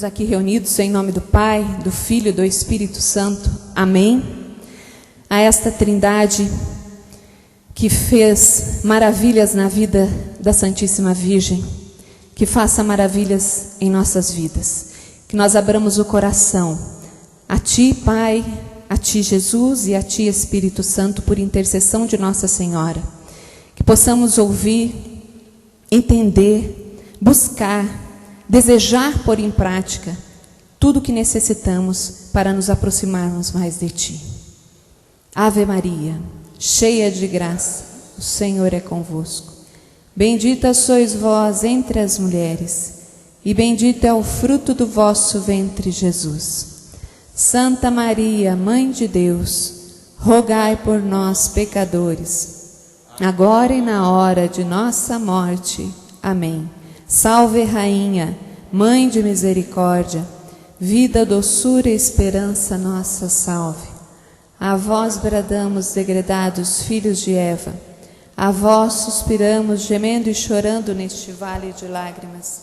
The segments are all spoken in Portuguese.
Estamos aqui reunidos em nome do Pai, do Filho e do Espírito Santo. Amém. A esta Trindade que fez maravilhas na vida da Santíssima Virgem, que faça maravilhas em nossas vidas. Que nós abramos o coração a Ti, Pai, a Ti, Jesus, e a Ti, Espírito Santo, por intercessão de Nossa Senhora. Que possamos ouvir, entender, buscar, desejar pôr em prática tudo o que necessitamos para nos aproximarmos mais de Ti. Ave Maria, cheia de graça, o Senhor é convosco. Bendita sois vós entre as mulheres, e bendito é o fruto do vosso ventre, Jesus. Santa Maria, Mãe de Deus, rogai por nós, pecadores, agora e na hora de nossa morte. Amém. Salve, Rainha, Mãe de misericórdia, vida, doçura e esperança nossa, salve. A vós bradamos, degredados filhos de Eva, a vós suspiramos, gemendo e chorando neste vale de lágrimas.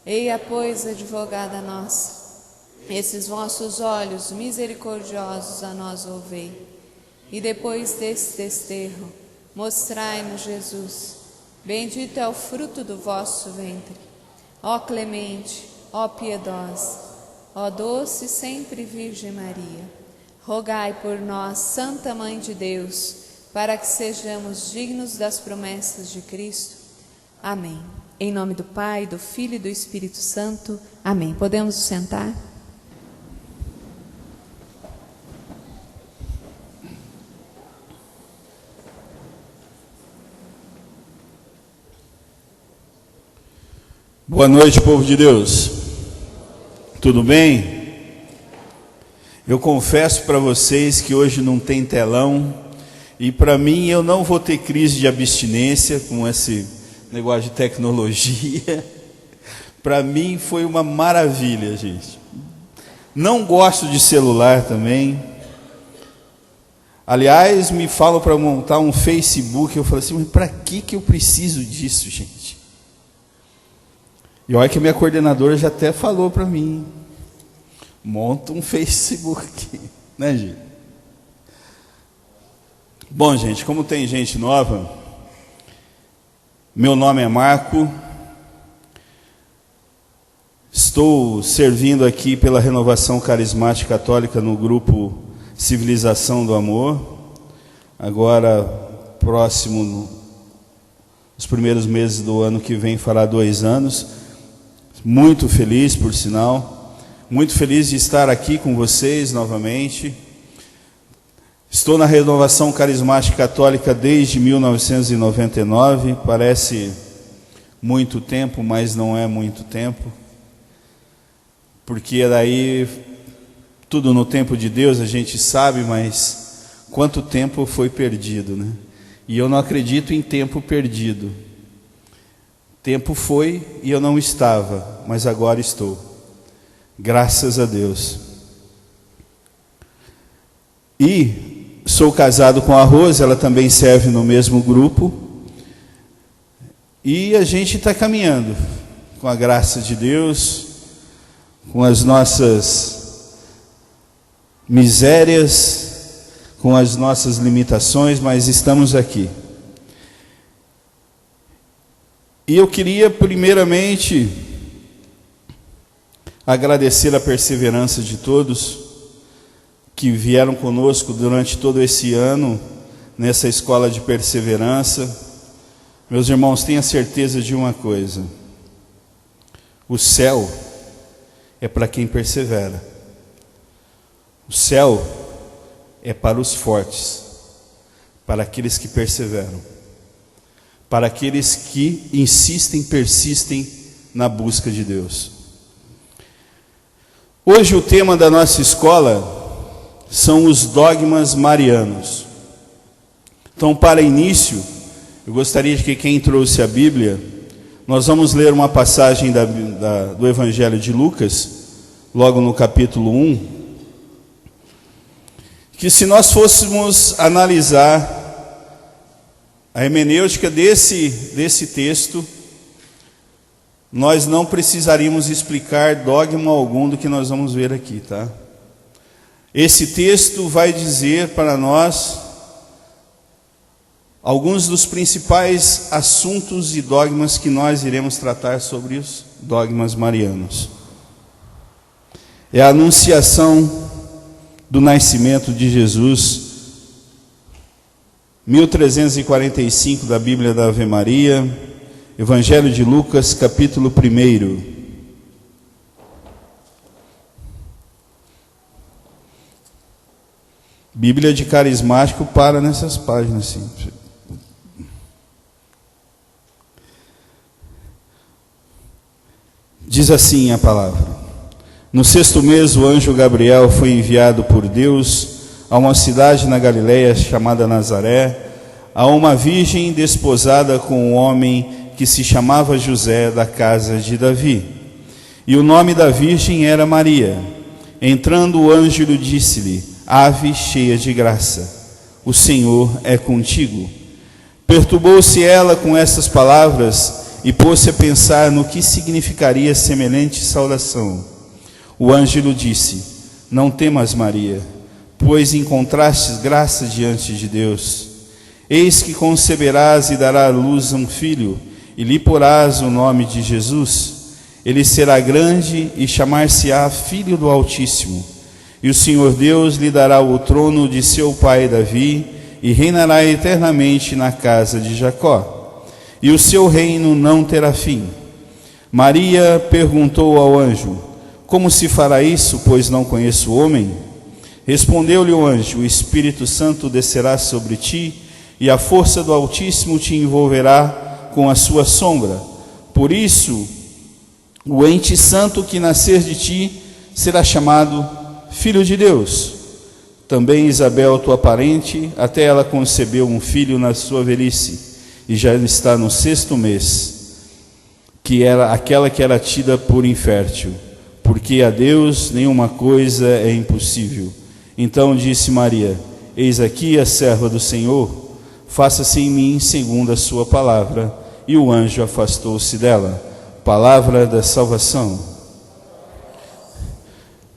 Eia, pois, advogada nossa, esses vossos olhos misericordiosos a nós volvei, e depois desse desterro, mostrai-nos Jesus. Bendito é o fruto do vosso ventre. Ó clemente, ó piedosa, ó doce sempre Virgem Maria, rogai por nós, Santa Mãe de Deus, para que sejamos dignos das promessas de Cristo. Amém. Em nome do Pai, do Filho e do Espírito Santo. Amém. Podemos nos sentar? Boa noite, povo de Deus. Tudo bem? Eu confesso para vocês que hoje não tem telão, e para mim eu não vou ter crise de abstinência com esse negócio de tecnologia. Para mim foi uma maravilha, gente. Não gosto de celular também. Aliás, me falam para montar um Facebook, eu falo assim, mas para que eu preciso disso, gente? E olha que a minha coordenadora já até falou para mim, monta um Facebook, né, gente? Bom, gente, como tem gente nova, meu nome é Marco, estou servindo aqui pela Renovação Carismática Católica no grupo Civilização do Amor, agora próximo, nos primeiros meses do ano que vem, fará 2 anos, muito feliz, por sinal, muito feliz de estar aqui com vocês novamente. Estou na Renovação Carismática Católica desde 1999, parece muito tempo, mas não é muito tempo, porque daí, tudo no tempo de Deus a gente sabe, mas quanto tempo foi perdido, né? E eu não acredito em tempo perdido. Tempo foi e eu não estava, mas agora estou. Graças a Deus. E sou casado com a Rose, ela também serve no mesmo grupo. E a gente está caminhando, com a graça de Deus, com as nossas misérias, com as nossas limitações, mas estamos aqui. E eu queria primeiramente agradecer a perseverança de todos que vieram conosco durante todo esse ano, nessa escola de perseverança. Meus irmãos, tenham certeza de uma coisa: o céu é para quem persevera. O céu é para os fortes, para aqueles que perseveram, para aqueles que insistem, persistem na busca de Deus. Hoje o tema da nossa escola são os dogmas marianos. Então, para início, eu gostaria de que quem trouxe a Bíblia, nós vamos ler uma passagem do Evangelho de Lucas, logo no capítulo 1, que se nós fôssemos analisar a hermenêutica desse texto, nós não precisaríamos explicar dogma algum do que nós vamos ver aqui, tá? Esse texto vai dizer para nós alguns dos principais assuntos e dogmas que nós iremos tratar sobre os dogmas marianos. É a anunciação do nascimento de Jesus, 1345 da Bíblia da Ave Maria, Evangelho de Lucas, capítulo 1. Bíblia de carismático para nessas páginas, sim. Diz assim a palavra: no 6º mês, o anjo Gabriel foi enviado por Deus a uma cidade na Galileia chamada Nazaré, a uma virgem desposada com um homem que se chamava José, da casa de Davi. E o nome da virgem era Maria. Entrando o anjo lhe disse-lhe: ave cheia de graça, o Senhor é contigo. Perturbou-se ela com estas palavras e pôs-se a pensar no que significaria semelhante saudação. O anjo lhe disse: não temas, Maria, pois encontrastes graça diante de Deus. Eis que conceberás e darás à luz um filho, e lhe porás o nome de Jesus. Ele será grande e chamar-se-á Filho do Altíssimo. E o Senhor Deus lhe dará o trono de seu pai Davi, e reinará eternamente na casa de Jacó. E o seu reino não terá fim. Maria perguntou ao anjo: como se fará isso, pois não conheço o homem? Respondeu-lhe o anjo: o Espírito Santo descerá sobre ti, e a força do Altíssimo te envolverá com a sua sombra. Por isso, o ente santo que nascer de ti será chamado Filho de Deus. Também Isabel, tua parente, até ela concebeu um filho na sua velhice, e já está no 6º mês, que era aquela que era tida por infértil, porque a Deus nenhuma coisa é impossível. Então disse Maria: eis aqui a serva do Senhor, faça-se em mim segundo a sua palavra. E o anjo afastou-se dela. Palavra da salvação.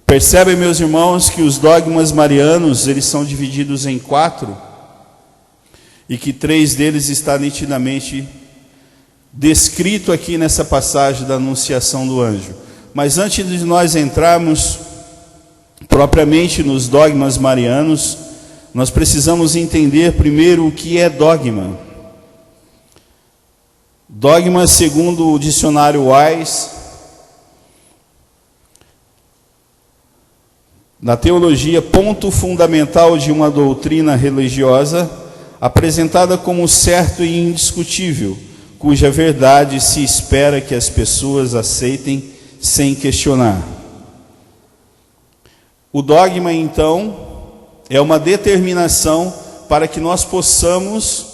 Percebem, meus irmãos, que os dogmas marianos, eles são divididos em 4, e que 3 deles está nitidamente descrito aqui nessa passagem da anunciação do anjo. Mas antes de nós entrarmos propriamente nos dogmas marianos, nós precisamos entender primeiro o que é dogma. Dogma, segundo o dicionário Wise, na teologia, ponto fundamental de uma doutrina religiosa, apresentada como certo e indiscutível, cuja verdade se espera que as pessoas aceitem sem questionar. O dogma, então, é uma determinação para que nós possamos,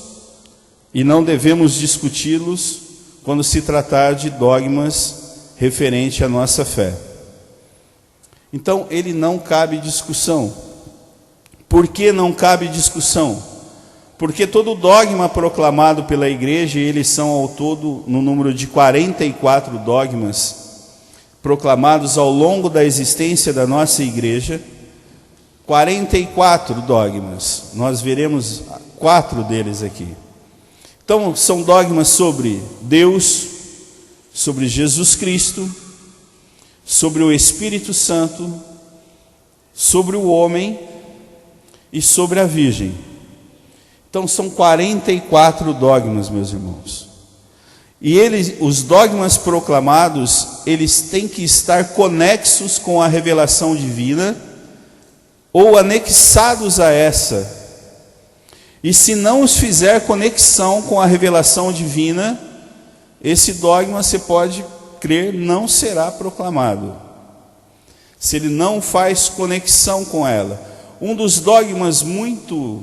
e não devemos discuti-los quando se tratar de dogmas referente à nossa fé. Então, ele não cabe discussão. Por que não cabe discussão? Porque todo dogma proclamado pela igreja, e eles são ao todo no número de 44 dogmas proclamados ao longo da existência da nossa igreja, 44 dogmas, nós veremos 4 deles aqui. Então, são dogmas sobre Deus, sobre Jesus Cristo, sobre o Espírito Santo, sobre o homem e sobre a Virgem. Então, são 44 dogmas, meus irmãos. E os dogmas proclamados, eles têm que estar conexos com a revelação divina ou anexados a essa. E se não os fizer conexão com a revelação divina, esse dogma, você pode crer, não será proclamado. Se ele não faz conexão com ela. Um dos dogmas muito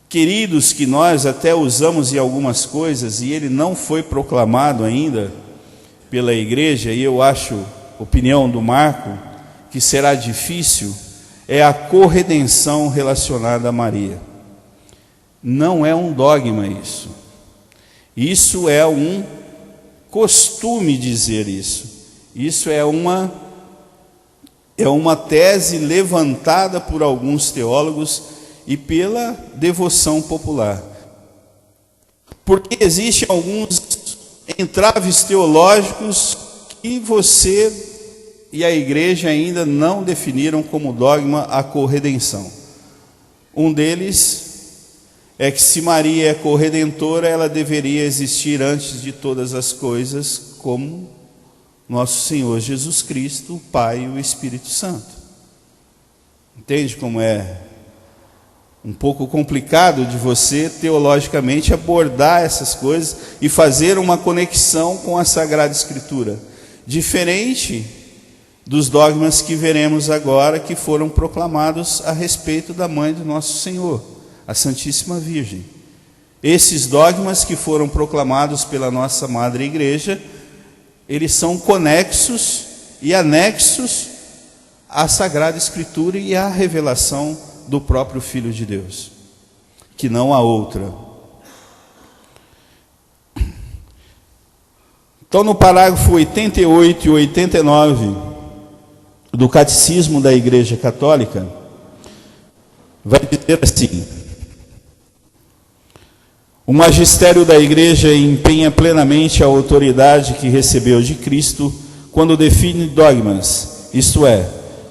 queridos que nós até usamos em algumas coisas, e ele não foi proclamado ainda pela igreja, e eu acho, opinião do Marco, que será difícil, é a corredenção relacionada a Maria. Não é um dogma isso. Isso é um costume dizer isso. Isso é uma tese levantada por alguns teólogos e pela devoção popular. Porque existem alguns entraves teológicos que você e a igreja ainda não definiram como dogma a corredenção. Um deles é que se Maria é corredentora, ela deveria existir antes de todas as coisas, como nosso Senhor Jesus Cristo, o Pai e o Espírito Santo. Entende como é um pouco complicado de você teologicamente abordar essas coisas e fazer uma conexão com a Sagrada Escritura, diferente dos dogmas que veremos agora, que foram proclamados a respeito da mãe do nosso Senhor, a Santíssima Virgem. Esses dogmas que foram proclamados pela nossa Madre Igreja, eles são conexos e anexos à Sagrada Escritura e à revelação do próprio Filho de Deus, que não há outra. Então, no parágrafo 88 e 89 do Catecismo da Igreja Católica, vai dizer assim: o magistério da Igreja empenha plenamente a autoridade que recebeu de Cristo quando define dogmas, isto é,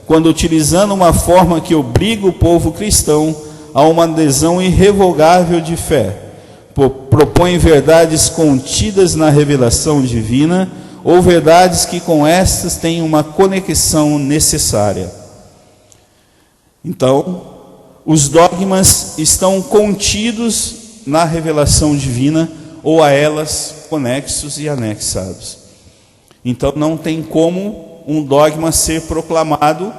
quando utilizando uma forma que obriga o povo cristão a uma adesão irrevogável de fé, propõe verdades contidas na revelação divina ou verdades que com estas têm uma conexão necessária. Então, os dogmas estão contidos na revelação divina ou a elas conexos e anexados. Então, não tem como um dogma ser proclamado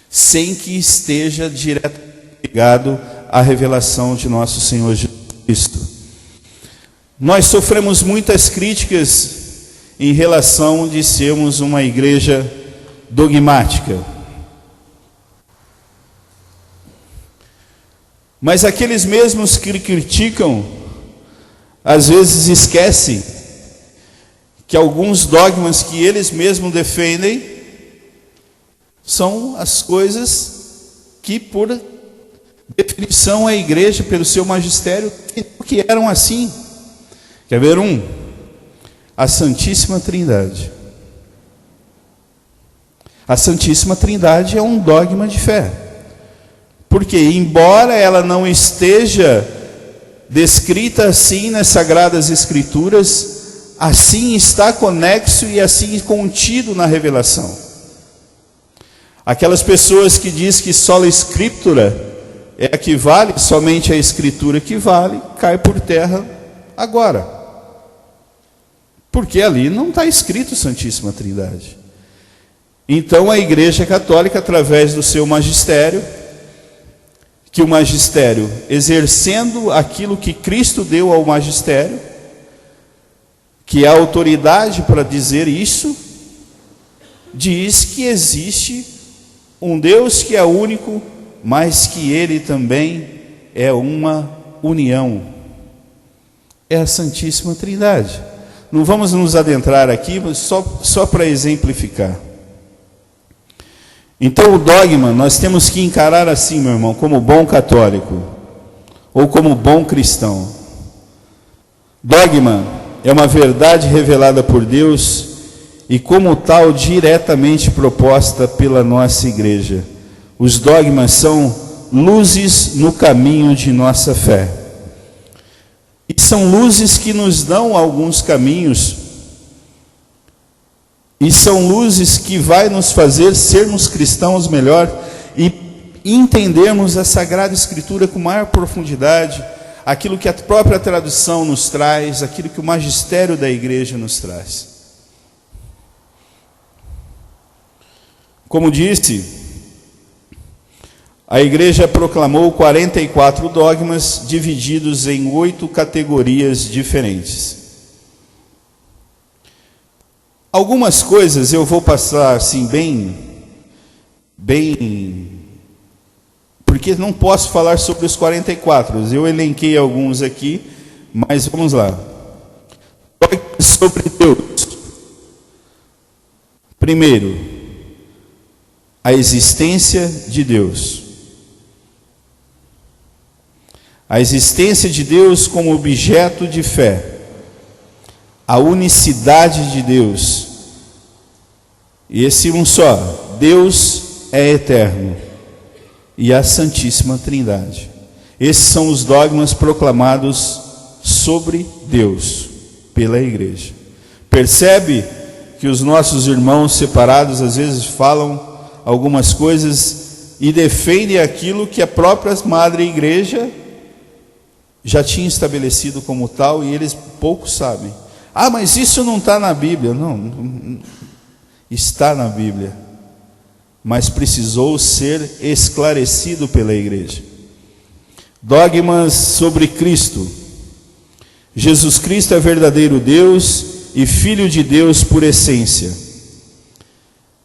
sem que esteja diretamente ligado à revelação de nosso Senhor Jesus Cristo. Nós sofremos muitas críticas em relação de sermos uma igreja dogmática. Mas aqueles mesmos que criticam, às vezes esquecem que alguns dogmas que eles mesmos defendem são as coisas que, por definição, a igreja, pelo seu magistério, que eram assim. Quer ver um? A Santíssima Trindade. A Santíssima Trindade é um dogma de fé. Porque, embora ela não esteja descrita assim nas Sagradas Escrituras, assim está conexo e assim contido na revelação. Aquelas pessoas que dizem que só a Escritura é a que vale, somente a Escritura que vale, cai por terra agora. Porque ali não está escrito Santíssima Trindade. Então a Igreja Católica, através do seu magistério, que o magistério, exercendo aquilo que Cristo deu ao magistério, que é a autoridade para dizer isso, diz que existe um Deus que é único, mas que Ele também é uma união. É a Santíssima Trindade. Não vamos nos adentrar aqui, mas só para exemplificar. Então o dogma nós temos que encarar assim, meu irmão, como bom católico, ou como bom cristão. Dogma é uma verdade revelada por Deus e como tal diretamente proposta pela nossa igreja. Os dogmas são luzes no caminho de nossa fé. E são luzes que nos dão alguns caminhos, e são luzes que vai nos fazer sermos cristãos melhor e entendermos a Sagrada Escritura com maior profundidade, aquilo que a própria tradução nos traz, aquilo que o magistério da igreja nos traz. Como disse, a igreja proclamou 44 dogmas divididos em 8 categorias diferentes. Algumas coisas eu vou passar assim bem, porque não posso falar sobre os 44. Eu elenquei alguns aqui, mas vamos lá. sobre Deus. Primeiro, a existência de Deus. A existência de Deus como objeto de fé. A unicidade de Deus. E esse um só, Deus é eterno. E a Santíssima Trindade. Esses são os dogmas proclamados sobre Deus pela igreja. Percebe que os nossos irmãos separados às vezes falam algumas coisas e defendem aquilo que a própria Madre Igreja já tinha estabelecido como tal, e eles pouco sabem. Ah, mas isso não está na Bíblia. Não, está na Bíblia, mas precisou ser esclarecido pela igreja. Dogmas sobre Cristo. Jesus Cristo é verdadeiro Deus e Filho de Deus por essência.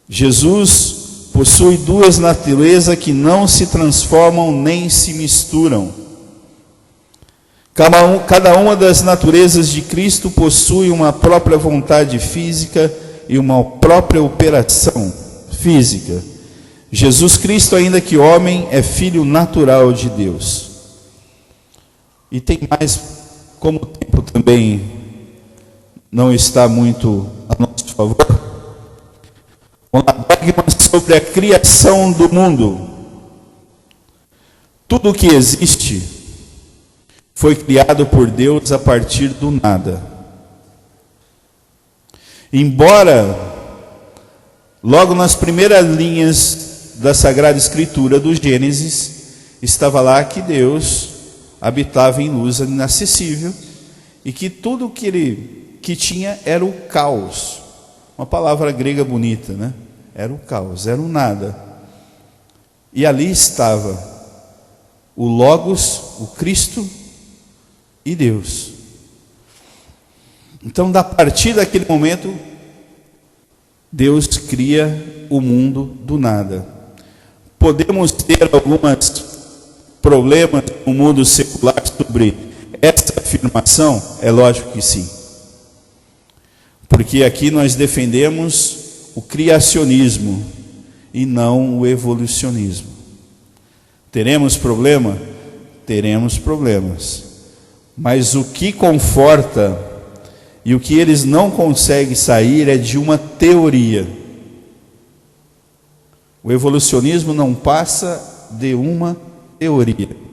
Jesus possui duas naturezas que não se transformam nem se misturam. Cada uma das naturezas de Cristo possui uma própria vontade física e uma própria operação física. Jesus Cristo, ainda que homem, é filho natural de Deus. E tem mais, como o tempo também não está muito a nosso favor, um dogma sobre a criação do mundo. Tudo o que existe foi criado por Deus a partir do nada. Embora, logo nas primeiras linhas da Sagrada Escritura do Gênesis, estava lá que Deus habitava em luz inacessível e que tudo que ele tinha era o caos. Uma palavra grega bonita, né? Era o caos, era o nada. E ali estava o Logos, o Cristo e Deus. Então, a partir daquele momento, Deus cria o mundo do nada. Podemos ter alguns problemas no mundo secular sobre essa afirmação? É lógico que sim. Porque aqui nós defendemos o criacionismo e não o evolucionismo. Teremos problema? Teremos problemas. Mas o que conforta e o que eles não conseguem sair é de uma teoria. O evolucionismo não passa de uma teoria.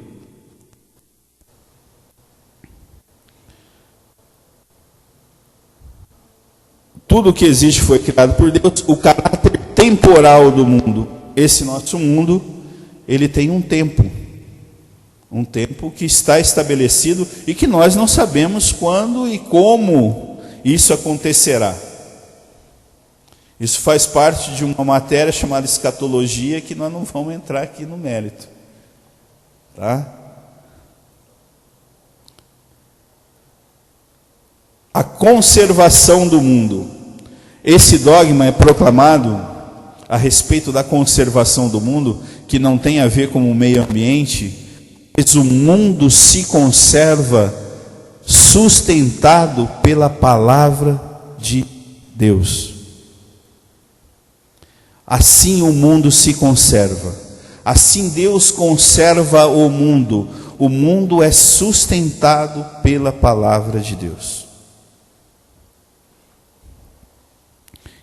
Tudo que existe foi criado por Deus. O caráter temporal do mundo, esse nosso mundo, ele tem um tempo que está estabelecido e que nós não sabemos quando e como isso acontecerá. Isso faz parte de uma matéria chamada escatologia, que nós não vamos entrar aqui no mérito, tá? A conservação do mundo. Esse dogma é proclamado a respeito da conservação do mundo, que não tem a ver com o meio ambiente, mas o mundo se conserva sustentado pela palavra de Deus. Assim o mundo se conserva. Assim Deus conserva o mundo. O mundo é sustentado pela palavra de Deus.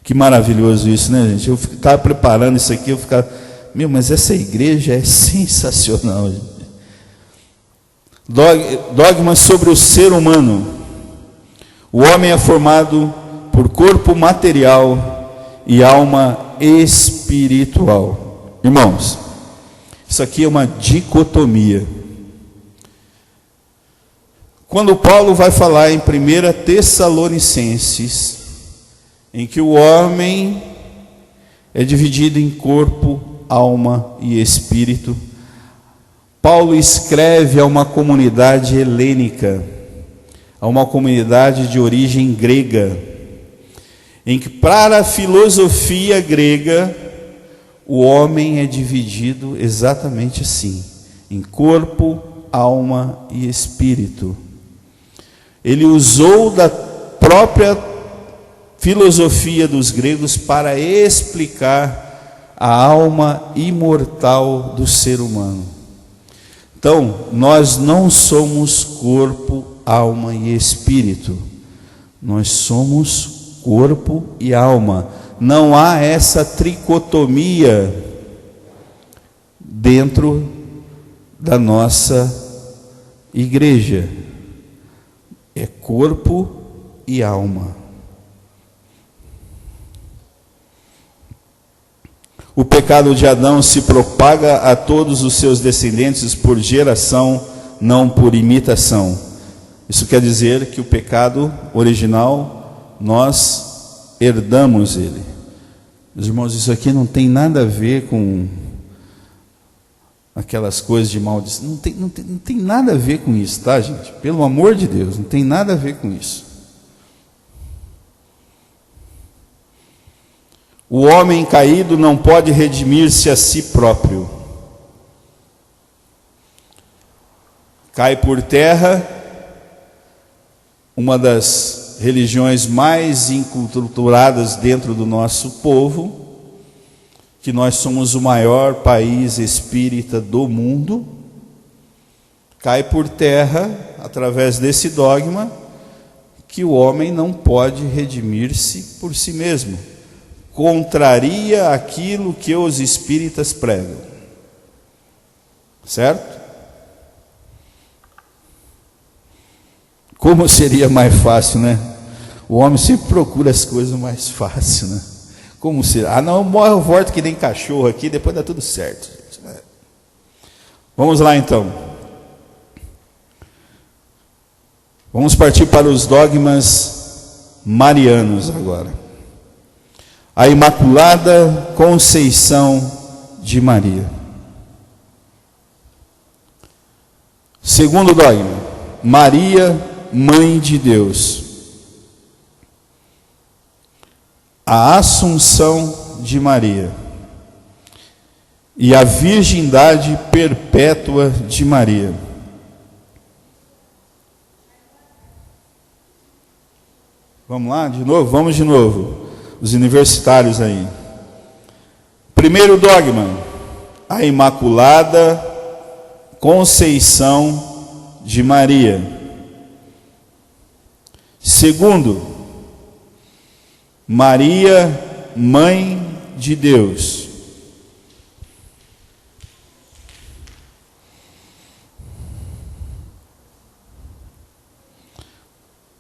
Que maravilhoso isso, né, gente? Eu ficava preparando isso aqui, eu ficava, mas essa igreja é sensacional, gente. Dogma sobre o ser humano. O homem é formado por corpo material e alma espiritual. Irmãos, isso aqui é uma dicotomia. Quando Paulo vai falar em 1 Tessalonicenses, em que o homem é dividido em corpo, alma e espírito, Paulo escreve a uma comunidade helênica, a uma comunidade de origem grega, em que para a filosofia grega, o homem é dividido exatamente assim, em corpo, alma e espírito. Ele usou da própria filosofia dos gregos para explicar a alma imortal do ser humano. Então, nós não somos corpo, alma e espírito. Nós somos corpo e alma. Não há essa tricotomia dentro da nossa igreja. É corpo e alma. O pecado de Adão se propaga a todos os seus descendentes por geração, não por imitação. Isso quer dizer que o pecado original, nós herdamos ele. Meus irmãos, isso aqui não tem nada a ver com aquelas coisas de maldição. Não tem nada a ver com isso, tá, gente? Pelo amor de Deus, não tem nada a ver com isso. O homem caído não pode redimir-se a si próprio. Cai por terra uma das religiões mais enculturadas dentro do nosso povo, que nós somos o maior país espírita do mundo. Cai por terra, através desse dogma, que o homem não pode redimir-se por si mesmo. Contraria aquilo que os espíritas pregam. Certo? Como seria mais fácil, né? O homem sempre procura as coisas mais fáceis, né? Como seria? Ah, não, morre o volto que nem cachorro aqui, depois dá tudo certo. Vamos lá então. Vamos partir para os dogmas marianos agora. A Imaculada Conceição de Maria. Segundo dogma, Maria, Mãe de Deus. A Assunção de Maria e a Virgindade Perpétua de Maria. Vamos lá de novo? Vamos de novo. Os universitários aí. Primeiro dogma, a Imaculada Conceição de Maria. Segundo, Maria, Mãe de Deus.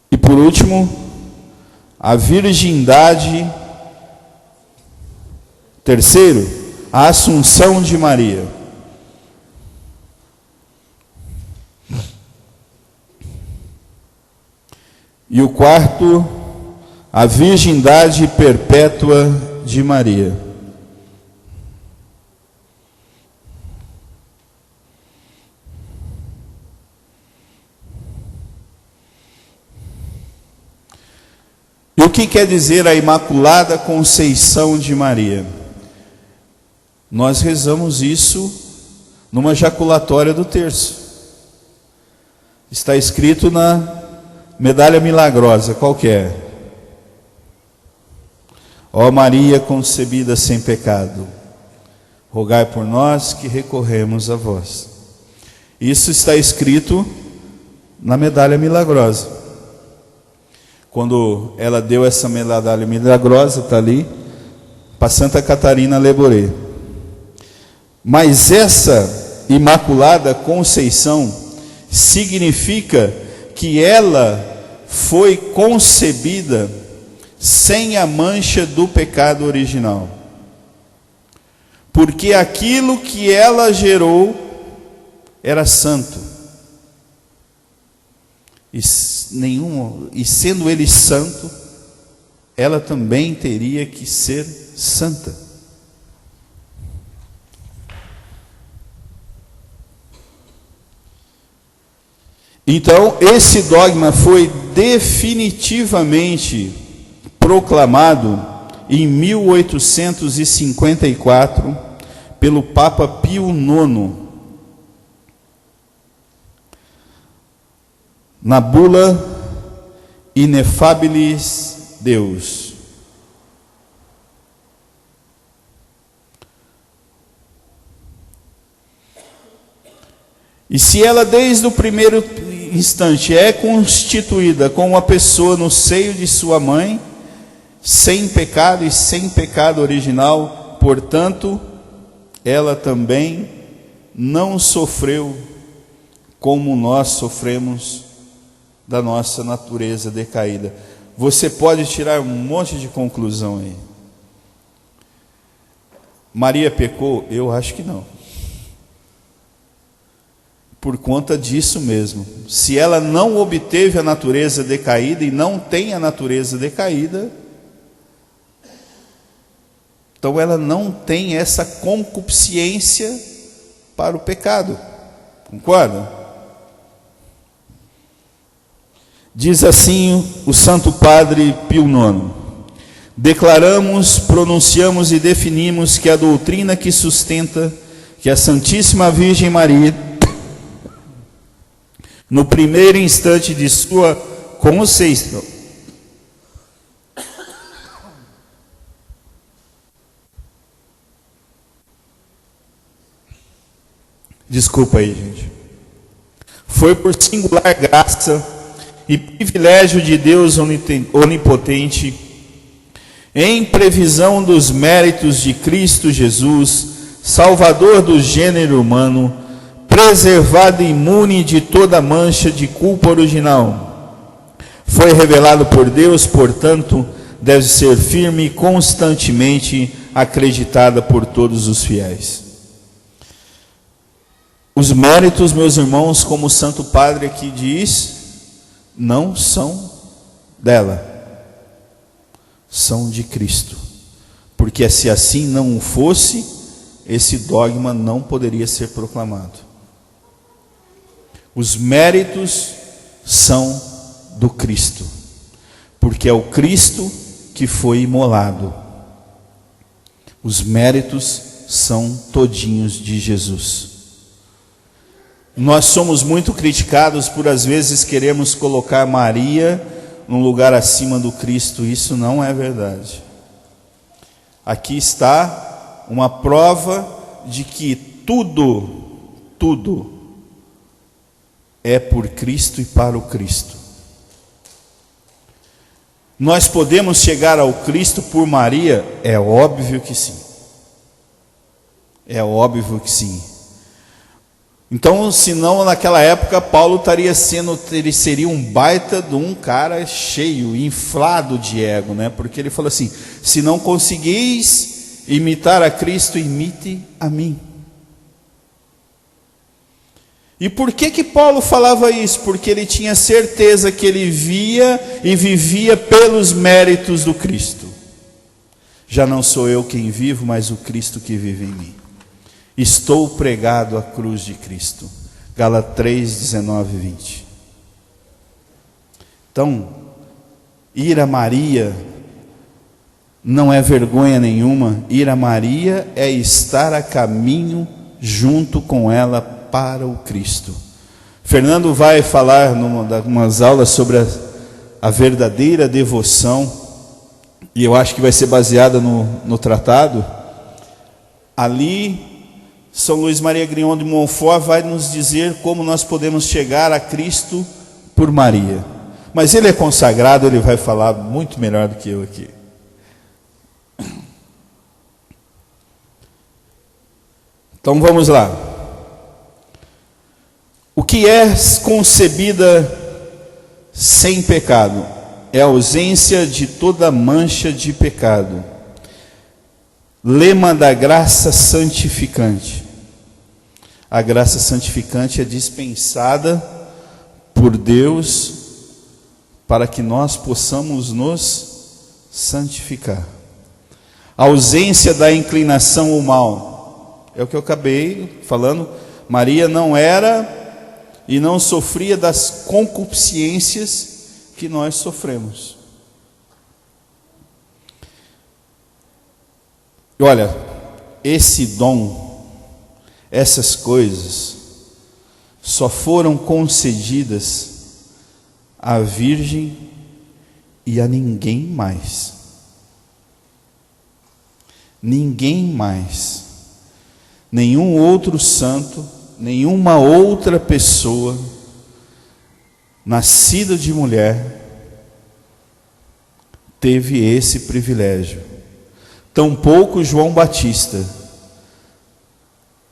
E por último, a virgindade. Terceiro, a Assunção de Maria. E o quarto, a virgindade perpétua de Maria. E o que quer dizer a Imaculada Conceição de Maria? Nós rezamos isso numa jaculatória do terço. Está escrito na medalha milagrosa, qual que é? Ó Maria concebida sem pecado, rogai por nós que recorremos a vós. Isso está escrito na medalha milagrosa. Quando ela deu essa medalha milagrosa, está ali, para Santa Catarina Leborê. Mas essa Imaculada Conceição significa que ela foi concebida sem a mancha do pecado original. Porque aquilo que ela gerou era santo. E sendo ele santo, ela também teria que ser santa. Então, esse dogma foi definitivamente proclamado em 1854 pelo Papa Pio IX, na bula inefabilis Deus. E se ela desde o primeiro instante é constituída como uma pessoa no seio de sua mãe, sem pecado e sem pecado original, portanto, ela também não sofreu como nós sofremos da nossa natureza decaída. Você pode tirar um monte de conclusão aí. Maria pecou? Eu acho que não. Por conta disso mesmo. Se ela não obteve a natureza decaída e não tem a natureza decaída, então ela não tem essa concupiscência para o pecado. Concorda? Diz assim o Santo Padre Pio IX: declaramos, pronunciamos e definimos que a doutrina que sustenta que a Santíssima Virgem Maria, no primeiro instante de sua conceição, desculpa aí, gente, foi por singular graça e privilégio de Deus onipotente, em previsão dos méritos de Cristo Jesus, Salvador do gênero humano, preservado e imune de toda mancha de culpa original. Foi revelado por Deus, portanto, deve ser firme e constantemente acreditada por todos os fiéis. Os méritos, meus irmãos, como o Santo Padre aqui diz, não são dela, são de Cristo. Porque se assim não fosse, esse dogma não poderia ser proclamado. Os méritos são do Cristo, porque é o Cristo que foi imolado. Os méritos são todinhos de Jesus. Nós somos muito criticados por às vezes queremos colocar Maria num lugar acima do Cristo. Isso não é verdade. Aqui está uma prova de que tudo é por Cristo e para o Cristo. Nós podemos chegar ao Cristo por Maria? É óbvio que sim. É óbvio que sim. Então, senão naquela época Paulo ele seria um baita de um cara cheio, inflado de ego, né? Porque ele falou assim: se não conseguis imitar a Cristo, imite a mim. E por que Paulo falava isso? Porque ele tinha certeza que ele via e vivia pelos méritos do Cristo. Já não sou eu quem vivo, mas o Cristo que vive em mim. Estou pregado à cruz de Cristo. Gálatas 3, 19 e 20. Então, ir a Maria não é vergonha nenhuma. Ir a Maria é estar a caminho junto com ela para o Cristo. Fernando vai falar umas aulas sobre a verdadeira devoção, e eu acho que vai ser baseada no tratado. Ali São Luís Maria Grignon de Montfort vai nos dizer como nós podemos chegar a Cristo por Maria. Mas ele é consagrado, ele vai falar muito melhor do que eu aqui. Então vamos lá. O que é concebida sem pecado? É a ausência de toda mancha de pecado. Lema da graça santificante. A graça santificante é dispensada por Deus para que nós possamos nos santificar. A ausência da inclinação ao mal. É o que eu acabei falando. Maria não era e não sofria das concupiscências que nós sofremos. E olha, esse dom, essas coisas, só foram concedidas à Virgem e a ninguém mais. Ninguém mais. Nenhum outro santo, nenhuma outra pessoa nascida de mulher teve esse privilégio. Tampouco João Batista.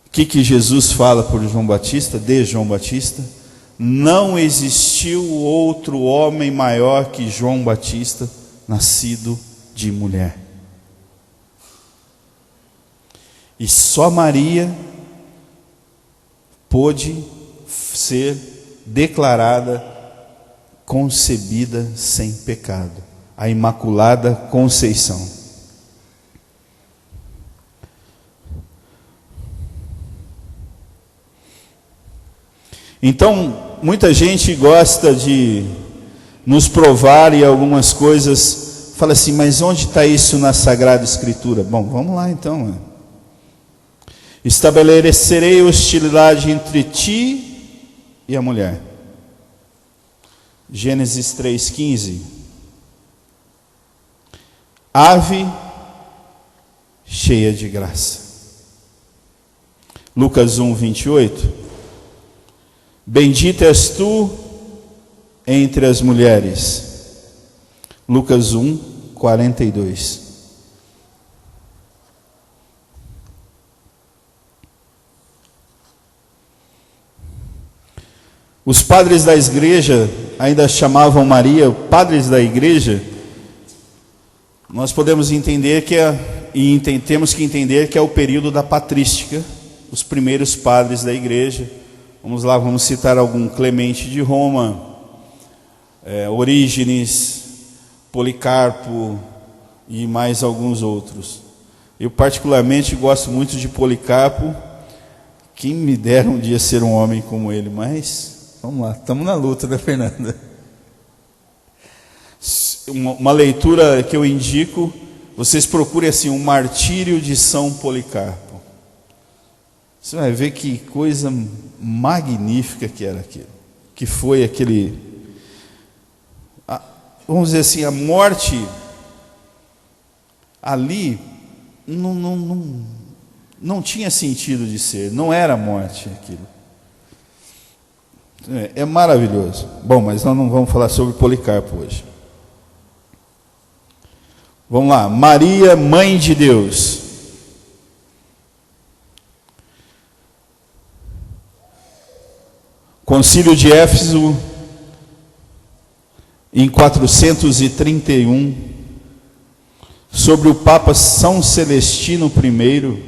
O que Jesus fala por João Batista, de João Batista? Não existiu outro homem maior que João Batista, nascido de mulher. E só Maria pôde ser declarada concebida sem pecado, a Imaculada Conceição. Então, muita gente gosta de nos provar e algumas coisas, fala assim, mas onde está isso na Sagrada Escritura? Bom, vamos lá então. Estabelecerei hostilidade entre ti e a mulher. Gênesis 3,15. Ave cheia de graça. Lucas 1:28. Bendita és tu entre as mulheres. Lucas 1:42. Os padres da igreja ainda chamavam Maria, padres da igreja. Nós podemos entender temos que entender que é o período da patrística, os primeiros padres da igreja. Vamos lá, vamos citar algum: Clemente de Roma, Orígenes, Policarpo e mais alguns outros. Eu particularmente gosto muito de Policarpo. Quem me dera um dia ser um homem como ele, mas vamos lá, estamos na luta, né, Fernanda? Uma leitura que eu indico, vocês procurem assim, o Martírio de São Policarpo. Você vai ver que coisa magnífica que era aquilo, que foi aquele, vamos dizer assim, a morte ali não tinha sentido de ser, não era morte aquilo. É maravilhoso. Bom, mas nós não vamos falar sobre Policarpo hoje. Vamos lá, Maria, Mãe de Deus. Concílio de Éfeso, em 431, sobre o Papa São Celestino I,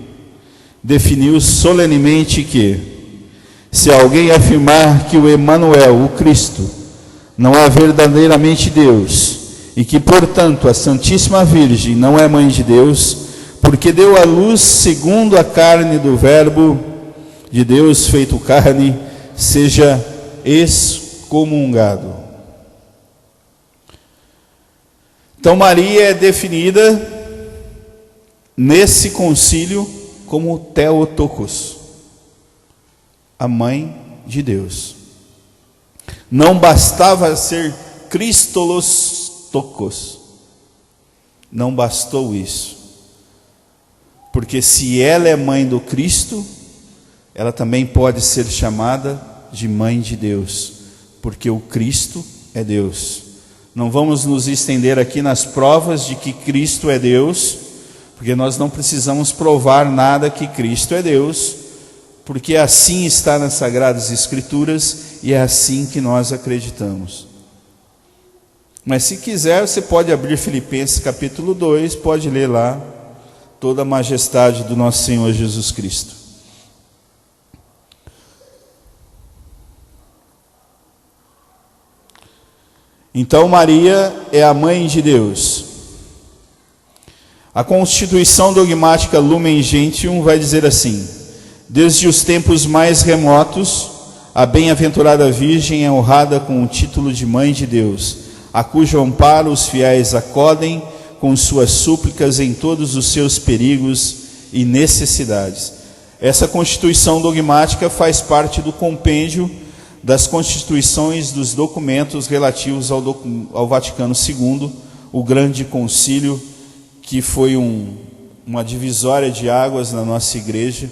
definiu solenemente que, se alguém afirmar que o Emanuel, o Cristo, não é verdadeiramente Deus, e que, portanto, a Santíssima Virgem não é mãe de Deus, porque deu à luz segundo a carne do Verbo de Deus feito carne, seja excomungado. Então Maria é definida nesse concílio como Theotokos, a mãe de Deus. Não bastava ser Christolostokos, não bastou isso, porque se ela é mãe do Cristo, ela também pode ser chamada de mãe de Deus, porque o Cristo é Deus. Não vamos nos estender aqui nas provas de que Cristo é Deus, porque nós não precisamos provar nada que Cristo é Deus, porque assim está nas Sagradas Escrituras e é assim que nós acreditamos. Mas se quiser, você pode abrir Filipenses capítulo 2, pode ler lá toda a majestade do nosso Senhor Jesus Cristo. Então Maria é a mãe de Deus. A Constituição Dogmática Lumen Gentium vai dizer assim: desde os tempos mais remotos, a bem-aventurada Virgem é honrada com o título de Mãe de Deus, a cujo amparo os fiéis acodem com suas súplicas em todos os seus perigos e necessidades. Essa Constituição Dogmática faz parte do compêndio das constituições dos documentos relativos ao Vaticano II, o grande concílio, que foi uma divisória de águas na nossa igreja,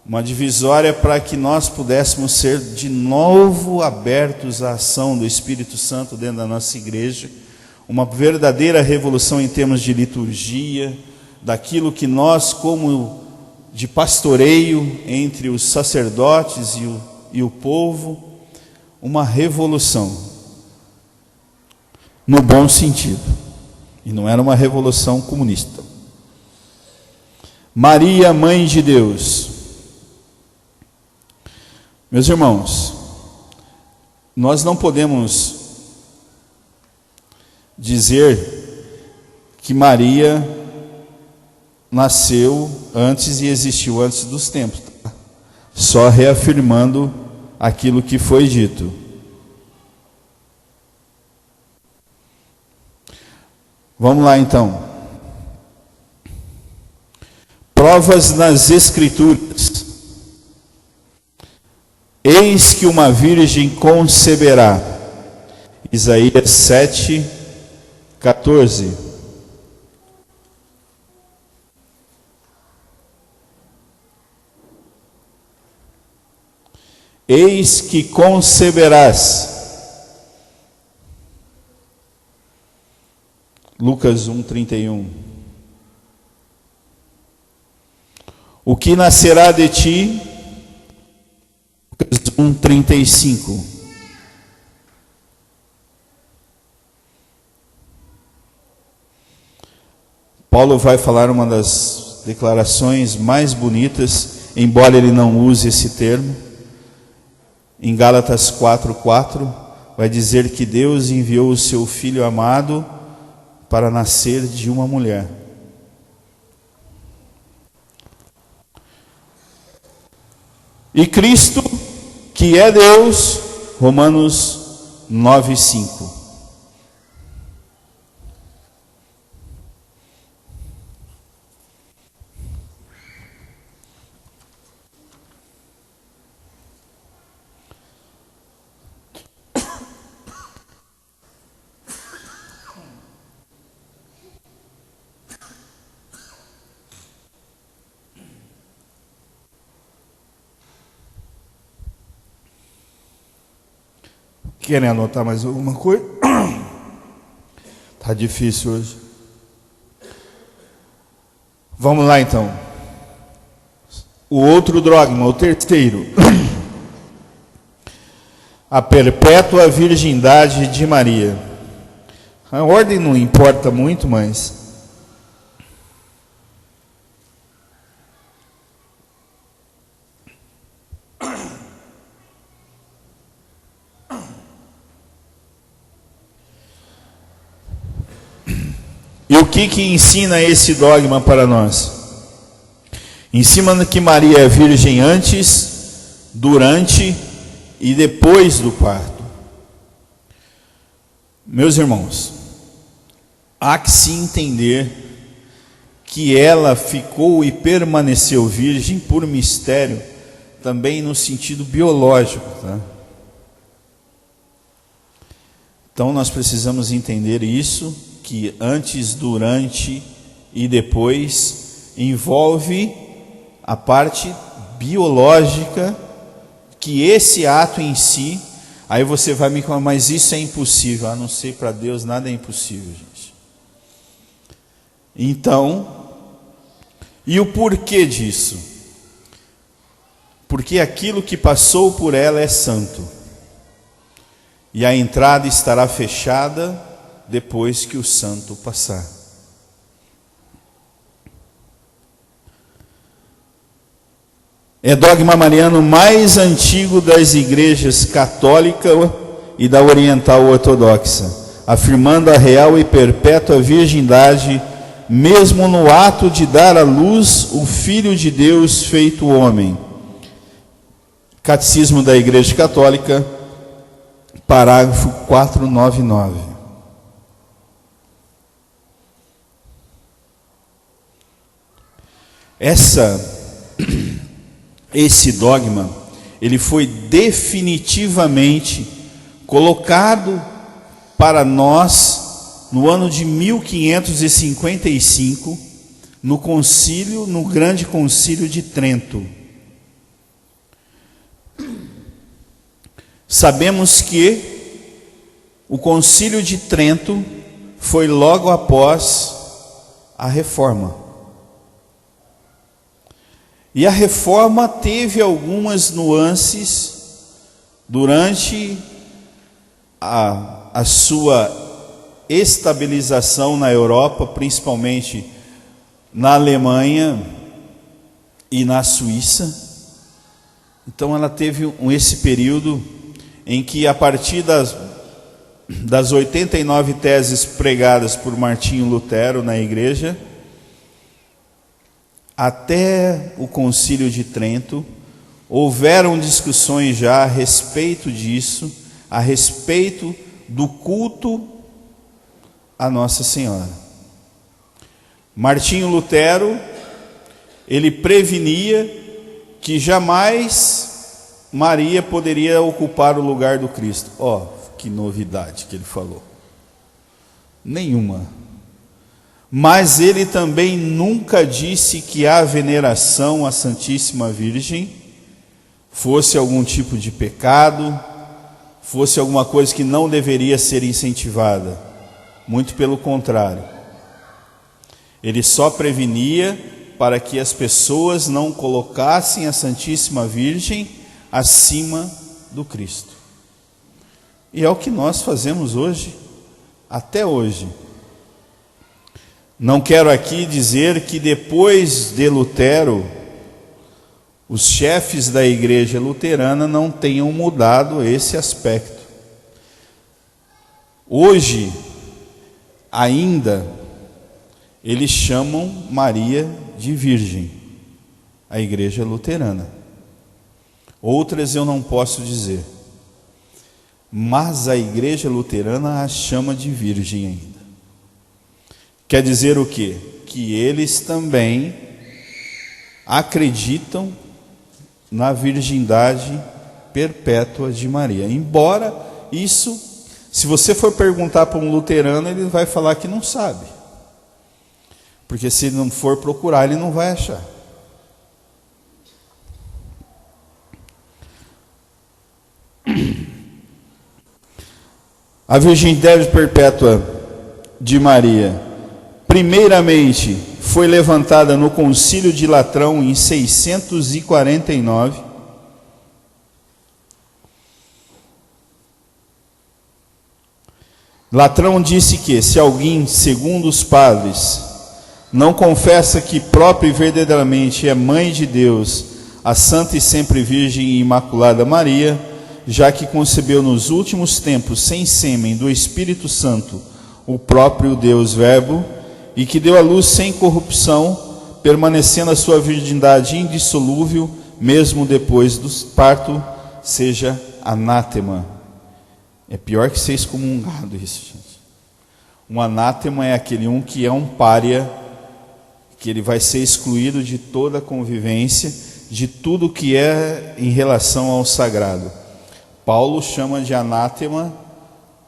uma divisória para que nós pudéssemos ser de novo abertos à ação do Espírito Santo dentro da nossa igreja, uma verdadeira revolução em termos de liturgia, daquilo que nós, como de pastoreio entre os sacerdotes e o povo, uma revolução, no bom sentido, e não era uma revolução comunista. Maria, Mãe de Deus. Meus irmãos, nós não podemos dizer que Maria nasceu antes e existiu antes dos tempos, tá? Só reafirmando aquilo que foi dito. Vamos lá então. Provas nas Escrituras. Eis que uma virgem conceberá. Isaías 7:14. Eis que conceberás. Lucas 1:31. O que nascerá de ti? Lucas 1:35. Paulo vai falar uma das declarações mais bonitas, embora ele não use esse termo. Em Gálatas 4:4, vai dizer que Deus enviou o seu Filho amado para nascer de uma mulher. E Cristo, que é Deus, Romanos 9:5. Querem anotar mais alguma coisa? Tá difícil hoje. Vamos lá então. O outro dogma, o terceiro. A perpétua virgindade de Maria. A ordem não importa muito, mas e o que ensina esse dogma para nós? Ensina que Maria é virgem antes, durante e depois do parto. Meus irmãos, há que se entender que ela ficou e permaneceu virgem por mistério, também no sentido biológico, tá? Então nós precisamos entender isso, que antes, durante e depois envolve a parte biológica, que esse ato em si, aí você vai me falar, mas isso é impossível. A não ser para Deus nada é impossível, gente. Então, e o porquê disso? Porque aquilo que passou por ela é santo, e a entrada estará fechada depois que o santo passar. É dogma mariano mais antigo das igrejas católica e da oriental ortodoxa, afirmando a real e perpétua virgindade, mesmo no ato de dar à luz o Filho de Deus feito homem. Catecismo da Igreja Católica, parágrafo 499. Esse dogma, ele foi definitivamente colocado para nós no ano de 1555, no Grande Concílio de Trento. Sabemos que o Concílio de Trento foi logo após a Reforma. E a Reforma teve algumas nuances durante a sua estabilização na Europa, principalmente na Alemanha e na Suíça. Então ela teve esse período em que, a partir das 89 teses pregadas por Martinho Lutero na igreja, até o Concílio de Trento, houveram discussões já a respeito disso, a respeito do culto a Nossa Senhora. Martinho Lutero, ele prevenia que jamais Maria poderia ocupar o lugar do Cristo. Que novidade que ele falou. Nenhuma. Mas ele também nunca disse que a veneração à Santíssima Virgem fosse algum tipo de pecado, fosse alguma coisa que não deveria ser incentivada. Muito pelo contrário. Ele só prevenia para que as pessoas não colocassem a Santíssima Virgem acima do Cristo. E é o que nós fazemos hoje, até hoje. Não quero aqui dizer que depois de Lutero, os chefes da igreja luterana não tenham mudado esse aspecto. Hoje, ainda, eles chamam Maria de Virgem, a igreja luterana. Outras eu não posso dizer. Mas a igreja luterana a chama de Virgem ainda. Quer dizer o quê? Que eles também acreditam na virgindade perpétua de Maria. Embora isso, se você for perguntar para um luterano, ele vai falar que não sabe. Porque se ele não for procurar, ele não vai achar. A virgindade perpétua de Maria, primeiramente, foi levantada no Concílio de Latrão em 649. Latrão disse que, se alguém, segundo os padres, não confessa que própria e verdadeiramente é mãe de Deus, a Santa e Sempre Virgem e Imaculada Maria, já que concebeu nos últimos tempos, sem sêmen, do Espírito Santo, o próprio Deus Verbo, e que deu à luz sem corrupção, permanecendo a sua virgindade indissolúvel, mesmo depois do parto, seja anátema. É pior que ser excomungado isso, gente. Um anátema é aquele que é um pária, que ele vai ser excluído de toda a convivência, de tudo que é em relação ao sagrado. Paulo chama de anátema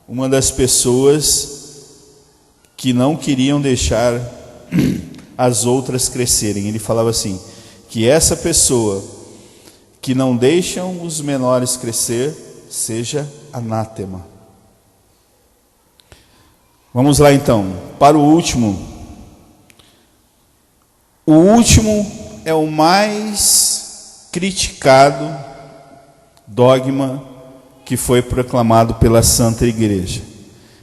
uma das pessoas que não queriam deixar as outras crescerem. Ele falava assim, que essa pessoa que não deixam os menores crescer, seja anátema. Vamos lá então, para o último. O último é o mais criticado dogma que foi proclamado pela Santa Igreja,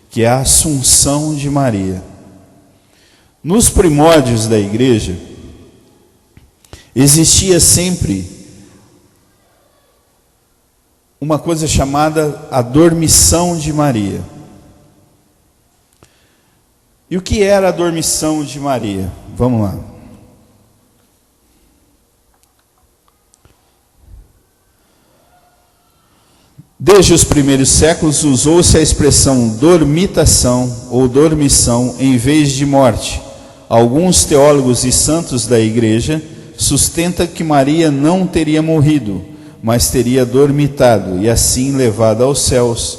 que é a Assunção de Maria. Nos primórdios da Igreja, existia sempre uma coisa chamada a dormição de Maria. E o que era a dormição de Maria? Vamos lá. Desde os primeiros séculos usou-se a expressão dormitação ou dormição em vez de morte. Alguns teólogos e santos da Igreja sustentam que Maria não teria morrido, mas teria dormitado e assim levado aos céus.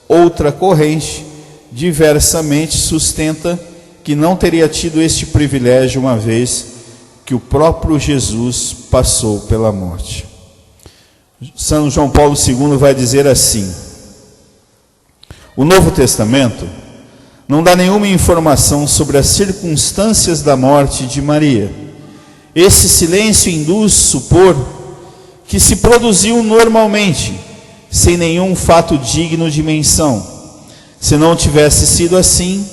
Outra corrente diversamente sustenta que não teria tido este privilégio uma vez que o próprio Jesus passou pela morte. São João Paulo II vai dizer assim: o Novo Testamento não dá nenhuma informação sobre as circunstâncias da morte de Maria. Esse silêncio induz supor que se produziu normalmente, sem nenhum fato digno de menção. Se não tivesse sido assim,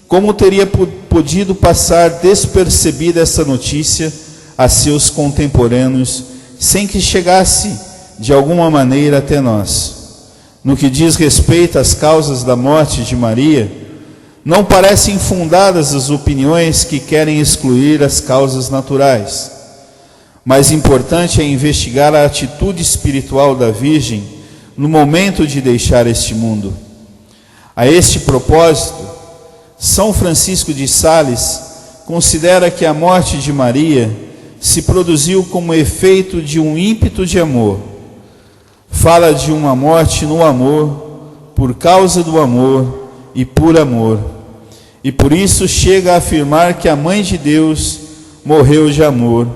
como teria podido passar despercebida essa notícia a seus contemporâneos, sem que chegasse de alguma maneira até nós? No que diz respeito às causas da morte de Maria, não parecem fundadas as opiniões que querem excluir as causas naturais. Mais importante é investigar a atitude espiritual da Virgem no momento de deixar este mundo. A este propósito, São Francisco de Sales considera que a morte de Maria se produziu como efeito de um ímpeto de amor. Fala de uma morte no amor, por causa do amor e por amor. E por isso chega a afirmar que a Mãe de Deus morreu de amor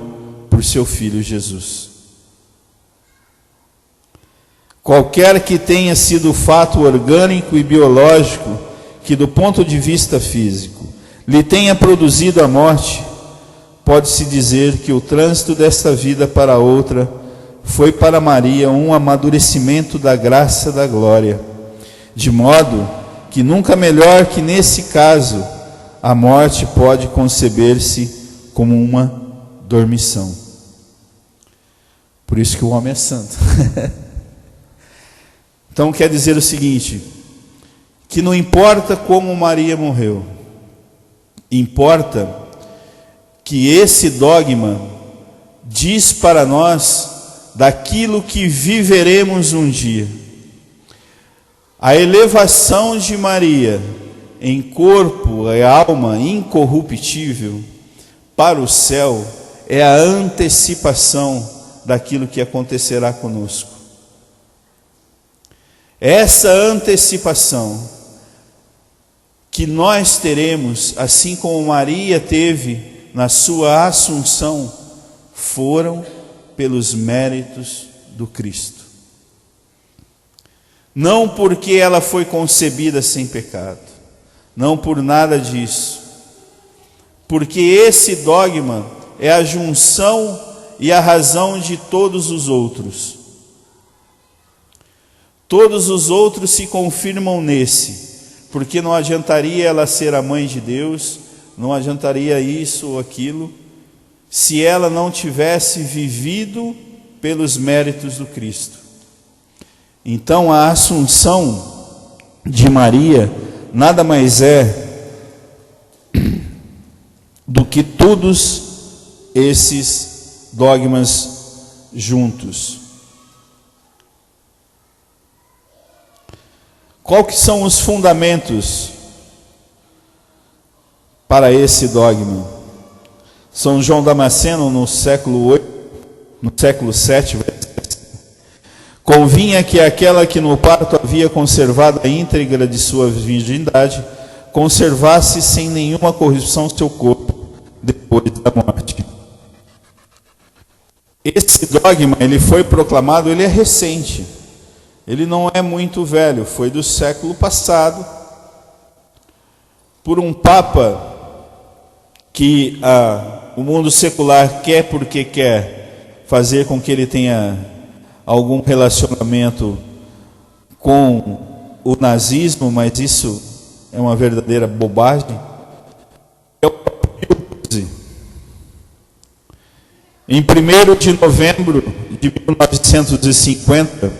por seu Filho Jesus. Qualquer que tenha sido o fato orgânico e biológico que, do ponto de vista físico, lhe tenha produzido a morte, pode-se dizer que o trânsito desta vida para outra foi para Maria um amadurecimento da graça da glória, de modo que nunca melhor que nesse caso a morte pode conceber-se como uma dormição. Por isso que o homem é santo. Então quer dizer o seguinte, que não importa como Maria morreu, importa que esse dogma diz para nós daquilo que viveremos um dia. A elevação de Maria em corpo e alma incorruptível para o céu é a antecipação daquilo que acontecerá conosco. Essa antecipação que nós teremos, assim como Maria teve na sua assunção, foram pelos méritos do Cristo. Não porque ela foi concebida sem pecado, não por nada disso, porque esse dogma é a junção e a razão de todos os outros. Todos os outros se confirmam nesse, porque não adiantaria ela ser a mãe de Deus, não adiantaria isso ou aquilo, se ela não tivesse vivido pelos méritos do Cristo. Então a assunção de Maria nada mais é do que todos esses dogmas juntos. Qual que são os fundamentos para esse dogma? São João Damasceno, no século VII, convinha que aquela que no parto havia conservado a íntegra de sua virgindade, conservasse sem nenhuma corrupção seu corpo depois da morte. Esse dogma, ele foi proclamado, ele é recente, ele não é muito velho, foi do século passado, por um papa que o mundo secular quer porque quer fazer com que ele tenha algum relacionamento com o nazismo, mas isso é uma verdadeira bobagem. É o Pio XII. Em 1º de novembro de 1950,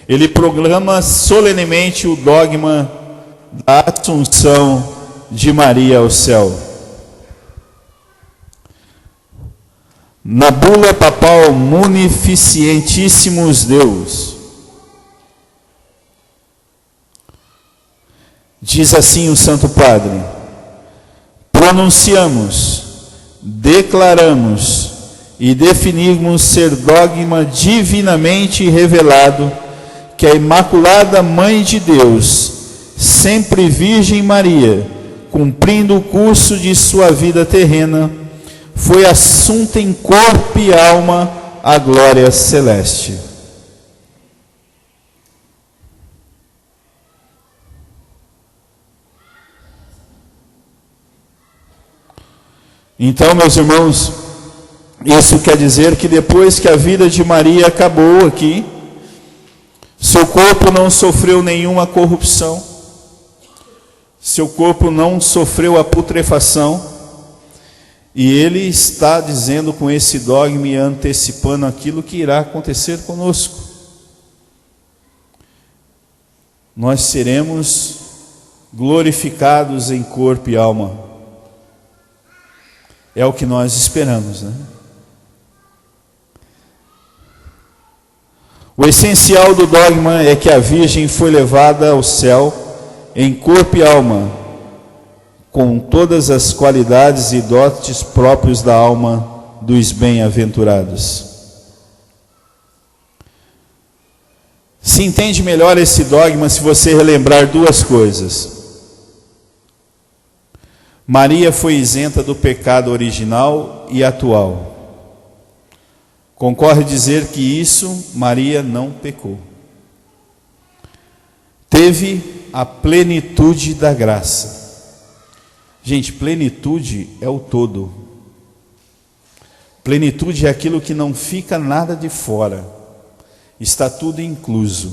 ele proclama solenemente o dogma da Assunção de Maria ao céu. Na bula papal Munificentissimus Deus, diz assim o Santo Padre: pronunciamos, declaramos e definimos ser dogma divinamente revelado que a Imaculada Mãe de Deus sempre Virgem Maria, cumprindo o curso de sua vida terrena, foi assunta em corpo e alma à glória celeste. Então, meus irmãos, isso quer dizer que depois que a vida de Maria acabou aqui, seu corpo não sofreu nenhuma corrupção, seu corpo não sofreu a putrefação, e ele está dizendo com esse dogma e antecipando aquilo que irá acontecer conosco. Nós seremos glorificados em corpo e alma. É o que nós esperamos, né? O essencial do dogma é que a Virgem foi levada ao céu em corpo e alma, com todas as qualidades e dotes próprios da alma dos bem-aventurados. Se entende melhor esse dogma se você relembrar duas coisas. Maria foi isenta do pecado original e atual. Concorre dizer que isso, Maria não pecou. Teve a plenitude da graça. Gente, plenitude é o todo. Plenitude é aquilo que não fica nada de fora. Está tudo incluso.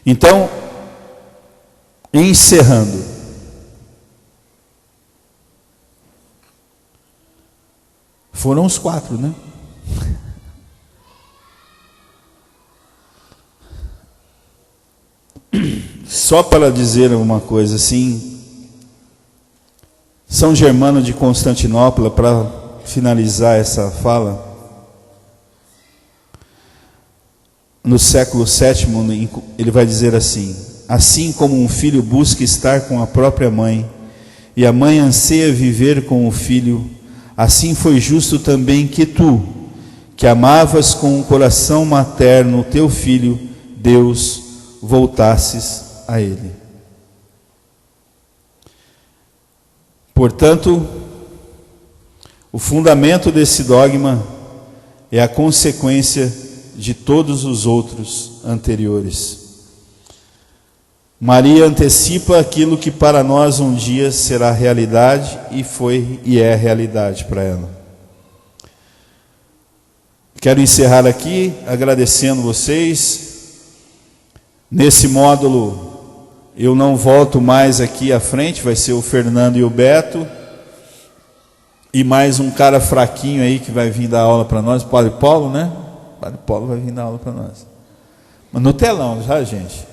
Então, encerrando. Foram os 4, né? Só para dizer uma coisa assim, São Germano de Constantinopla, para finalizar essa fala, no século VII, ele vai dizer assim: assim como um filho busca estar com a própria mãe, e a mãe anseia viver com o filho, assim foi justo também que tu, que amavas com o coração materno o teu filho, Deus, voltasses a ele. Portanto, o fundamento desse dogma é a consequência de todos os outros anteriores. Maria antecipa aquilo que para nós um dia será realidade, e foi e é realidade para ela. Quero encerrar aqui agradecendo vocês. Nesse módulo eu não volto mais aqui à frente, vai ser o Fernando e o Beto, e mais um cara fraquinho aí que vai vir dar aula para nós, o Padre Paulo, né? O Padre Paulo vai vir dar aula para nós. Mas no telão, já, gente?